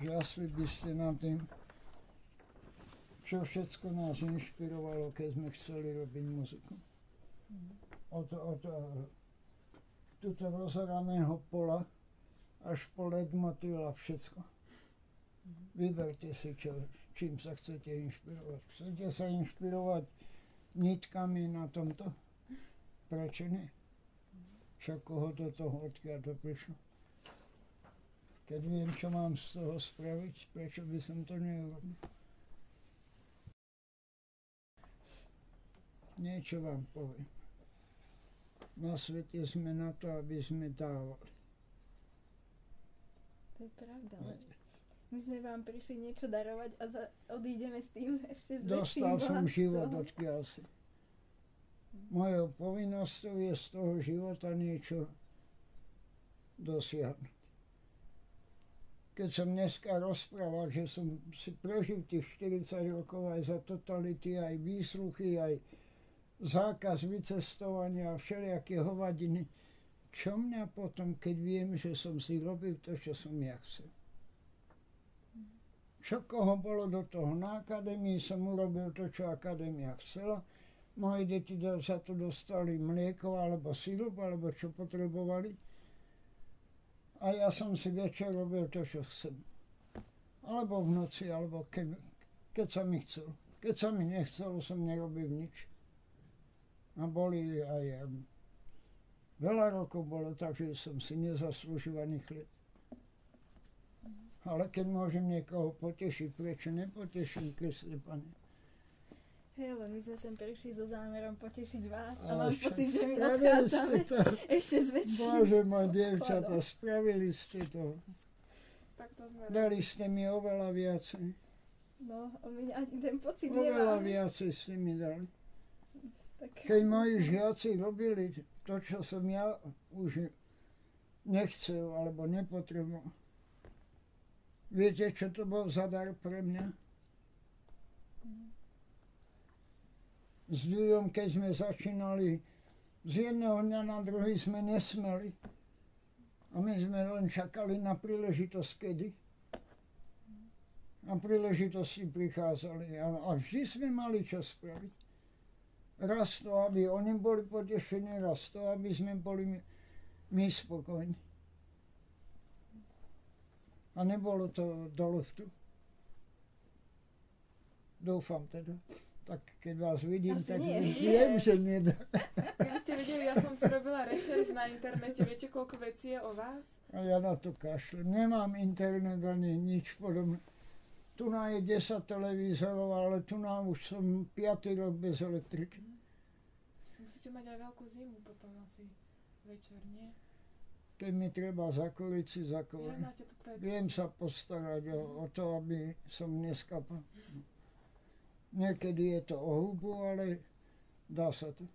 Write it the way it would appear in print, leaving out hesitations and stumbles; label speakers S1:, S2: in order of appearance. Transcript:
S1: žasli by ste nad tým, čo všetko nás inšpirovalo, keď sme chceli robiť muziku. Od tuto rozoraného pola až po leitmotív a všetko. Vyberte si, čím sa chcete inšpirovať. Chcete sa inšpirovať nitkami na tomto? Prečo nie? Však koho do toho, odkiaľ to prišlo? Keď viem, čo mám z toho spraviť, prečo by som to neurobil? Niečo vám poviem. Na svete sme na to, aby sme dávali.
S2: To je pravda, ale my sme vám prišli niečo darovať a odídeme s tým ešte s väčším
S1: Dostal som
S2: bohatstvom.
S1: život, odkiaľ si. Mojou povinnosťou je z toho života niečo dosiahnuť. Keď som dneska rozprával, že som si prežil tých 40 rokov aj za totality, aj výsluchy, aj zákaz vycestovania a všelijaké hovadiny, čo mňa potom, keď viem, že som si robil to, čo som ja chcel. Čo koho bolo do toho? Na akadémii som urobil to, čo akadémia chcela. Moje deti za to dostali mlieko alebo sirup, alebo čo potrebovali. A ja som si večer robil to, čo chcem. Alebo v noci, alebo keď sa mi chcel. Keď sa mi nechcelo, som nerobil nič. A boli aj veľa rokov bolo tak, že som si nezaslúžil ani chlieb. Ale keď môžem niekoho potešiť, prečo nepoteším, Kriste Pane?
S2: Hej, ale my sme sem prišli so zámerom potešiť vás a
S1: Ale
S2: mám
S1: však
S2: pocit, že my
S1: spravili
S2: odchádzame
S1: ste to.
S2: ešte s väčším
S1: Bože môj, dievčatá,
S2: odkladom.
S1: spravili ste to.
S3: Tak to sme
S1: Dali ste mi oveľa viacej.
S2: No, a my ani ten pocit
S1: Oveľa
S2: nemáme.
S1: viacej ste mi dali.
S2: Tak,
S1: Keď moji žiaci robili to, čo som ja už nechcel alebo nepotreboval. Viete, čo to bol za dar pre mňa? S Ďujom, keď sme začínali, z jedného dňa na druhý sme nesmeli. A my sme len čakali na príležitosť, kedy. A príležitosti prichádzali. A vždy sme mali čo spraviť. Raz to, aby oni boli potešení, raz to, aby sme boli my spokojní. A nebolo to do luftu. Dúfam teda. Tak keď vás vidím,
S2: Asi
S1: tak
S2: nie.
S1: viem, že nedá.
S3: Keby ste vedeli, ja som si robila rešerš na internete, viete, koľko vecí je o vás?
S1: A ja na to kašlem. Nemám internet ani nič podobné. Tu je 10 televízorov, ale tu už som 5. rok bez elektriky.
S3: Musíte mať aj veľkú zimu potom asi večer, nie?
S1: Keď mi treba zakoliť si
S3: Ja
S1: zakolím.
S3: máte tu pec.
S1: Viem sa postarať o to, aby som neskapal. Niekedy je to o hubu, ale dá sa to.